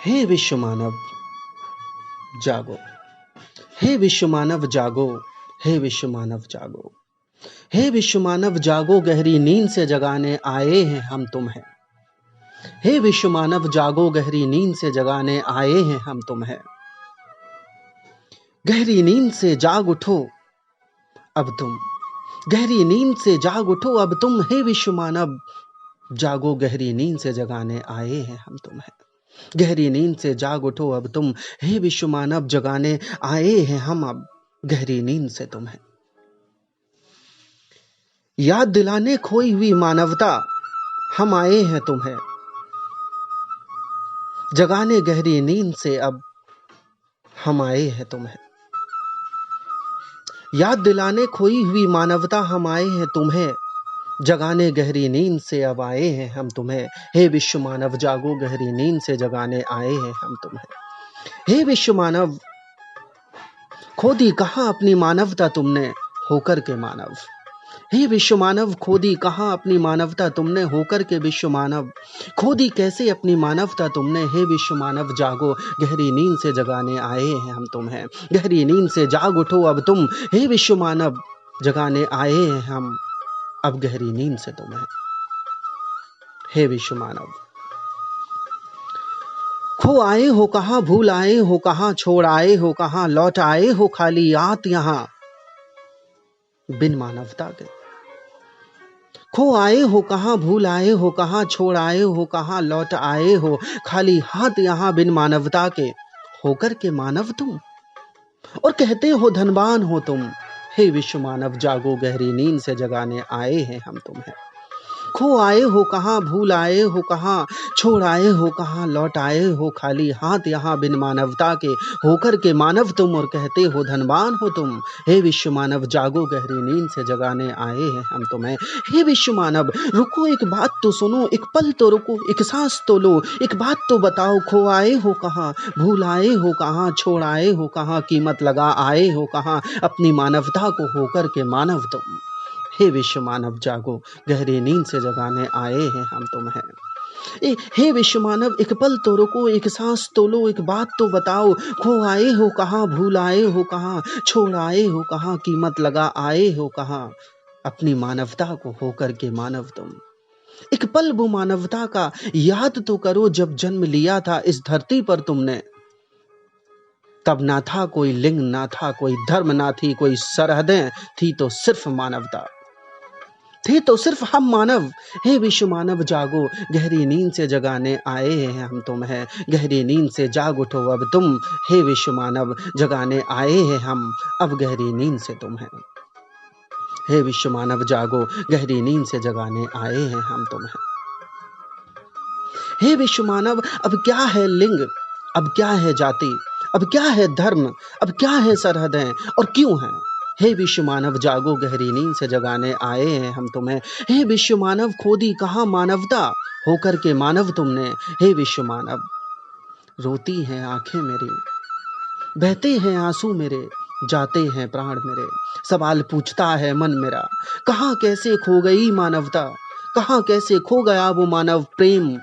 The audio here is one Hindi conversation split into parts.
हे विश्व मानव जागो, हे विश्व मानव जागो, हे विश्व मानव जागो, हे विश्व मानव जागो, गहरी नींद से जगाने आए हैं हम तुम्हें। हे विश्व मानव जागो, गहरी नींद से जगाने आए हैं हम तुम्हें। गहरी नींद से जाग उठो अब तुम, गहरी नींद से जाग उठो अब तुम। हे विश्व मानव जागो, गहरी नींद से जगाने आए हैं हम तुम्हें। गहरी नींद से जाग उठो अब तुम, हे विश्व मानव जगाने आए हैं हम अब गहरी नींद से तुम्हें। याद दिलाने खोई हुई मानवता हम आए हैं तुम्हें, जगाने गहरी नींद से अब हम आए हैं तुम्हें। याद दिलाने खोई हुई मानवता हम आए हैं तुम्हें, जगाने गहरी नींद से अब आए हैं हम तुम्हें। हे विश्व मानव जागो, गहरी नींद से जगाने आए हैं हम तुम्हें। हे विश्व मानव खोदी कहाँ अपनी मानवता तुमने होकर के मानव। हे विश्व मानव खोदी कहाँ अपनी मानवता तुमने होकर के विश्व मानव। खोदी कैसे अपनी मानवता तुमने। हे विश्व मानव जागो, गहरी नींद से जगाने आए हैं हम तुम्हें। गहरी नींद से जाग उठो अब तुम, हे विश्व मानव जगाने आए हैं हम अब गहरी नींद से तुम्हें। हे विश्व मानव खो आए हो कहाँ, भूल आए हो कहाँ, छोड़ आए हो कहाँ, लौट आए हो खाली आत यहाँ बिन मानवता के। खो आए हो कहाँ, भूल आए हो कहाँ, छोड़ आए हो कहाँ, लौट आए हो खाली हाथ यहाँ बिन मानवता के। होकर के मानव तुम और कहते हो धनवान हो तुम। हे विश्व मानव जागो, गहरी नींद से जगाने आए हैं हम तुम्हें। खो आए हो कहाँ, भूल आए हो कहाँ, छोड़ आए हो कहाँ, लौट आए हो खाली हाथ यहाँ बिन मानवता के। होकर के मानव तुम और कहते हो धनवान हो तुम। हे विश्व मानव जागो, गहरी नींद से जगाने आए हैं हम तुम्हें। हे विश्व मानव रुको, एक बात तो सुनो, एक पल तो रुको, एक सांस तो लो, एक बात तो बताओ। खो आए हो कहाँ, भूल आए हो कहाँ, छोड़ आए हो कहाँ, कीमत लगा आए हो कहाँ अपनी मानवता को होकर के मानव तुम। हे विश्व मानव जागो, गहरी नींद से जगाने आए हैं हम तुम्हें। हे विश्व मानव एक पल तो रुको, एक सांस तो लो, एक बात तो बताओ। खो आए हो कहाँ, भूल आए हो कहाँ, छोड़ आए हो कहाँ, कीमत लगा आए हो कहाँ अपनी मानवता को होकर के मानव तुम। एक पल वो मानवता का याद तो करो, जब जन्म लिया था इस धरती पर तुमने, तब ना था कोई लिंग, ना था कोई धर्म, ना थी कोई सरहदें, थी तो सिर्फ मानवता, थे तो सिर्फ हम मानव। हे विश्व मानव जागो, गहरी नींद से जगाने आए हैं हम तुम्हें। गहरी नींद से जाग उठो अब तुम, हे विश्व मानव जगाने आए हैं हम अब गहरी नींद से तुम्हें। हे विश्व मानव जागो, गहरी नींद से जगाने आए हैं हम तुम्हें। हे विश्व मानव अब क्या है लिंग, अब क्या है जाति, अब क्या है धर्म, अब क्या है सरहदें और क्यों है। हे विश्व मानव जागो, गहरी नींद से जगाने आए हैं हम तुम्हें। हे विश्व मानव खोदी कहाँ मानवता होकर के मानव तुमने। हे विश्व मानव रोती हैं आंखें मेरी, बहते हैं आंसू मेरे, जाते हैं प्राण मेरे, सवाल पूछता है मन मेरा, कहाँ कैसे खो गई मानवता, कहाँ कैसे खो गया वो मानव प्रेम,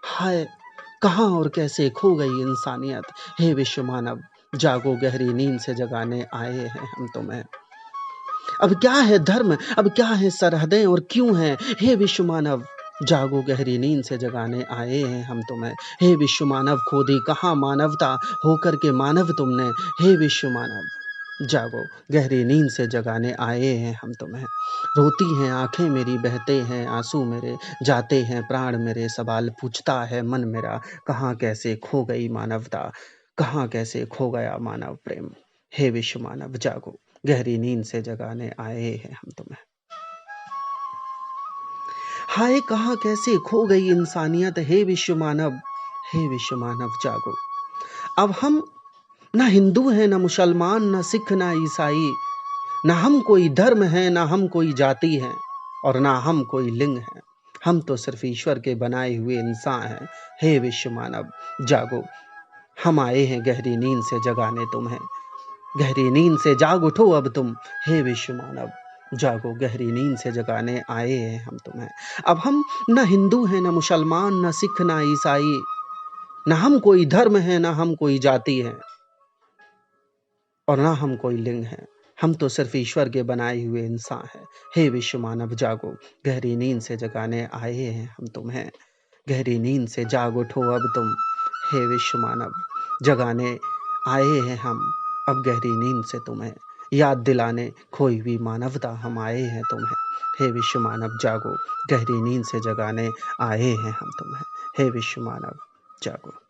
हाय कहाँ और कैसे खो गई इंसानियत। हे विश्व मानव जागो, गहरी नींद से जगाने आए हैं हम तुम्हें। अब क्या है धर्म, अब क्या है सरहदें और क्यों है। हे विश्व मानव जागो, गहरी नींद से जगाने आए हैं हम तुम्हें। हे विश्व मानव खोदी कहाँ मानवता होकर के मानव तुमने। हे विश्व मानव जागो, गहरी नींद से जगाने आए हैं हम तुम्हें। रोती हैं आंखें मेरी, बहते हैं आंसू मेरे, जाते हैं प्राण मेरे, सवाल पूछता है मन मेरा, कहाँ कैसे खो गई मानवता, कहाँ कैसे खो गया मानव प्रेम। हे विश्व मानव जागो, गहरी नींद से जगाने आए हैं हम तुम्हें। हाय कहाँ कैसे खो गई इंसानियत। हे विश्व मानव, हे विश्व मानव जागो। अब हम ना हिंदू हैं, ना मुसलमान, ना सिख, ना ईसाई, ना हम कोई धर्म है, ना हम कोई जाति है और ना हम कोई लिंग है। हम तो सिर्फ ईश्वर के बनाए हुए इंसान हैं। हे विश्व मानव जागो, हम आए हैं गहरी नींद से जगाने तुम्हें। गहरी नींद से जाग उठो अब तुम। हे विश्व मानव जागो, गहरी नींद से जगाने आए हैं हम तुम्हें। अब हम न हिंदू हैं, न मुसलमान, न सिख, न ईसाई, ना हम कोई धर्म है, ना हम कोई जाति है, और ना हम कोई लिंग है। हम तो सिर्फ ईश्वर के बनाए हुए इंसान हैं। हे विश्व मानव जागो, गहरी नींद से जगाने आए हैं हम तुम्हें। गहरी नींद से जाग उठो अब तुम, हे विश्व मानव जगाने आए हैं हम अब गहरी नींद से तुम्हें। याद दिलाने खोई हुई मानवता हम आए हैं तुम्हें। हे विश्व मानव जागो, गहरी नींद से जगाने आए हैं हम तुम्हें। हे विश्व मानव जागो।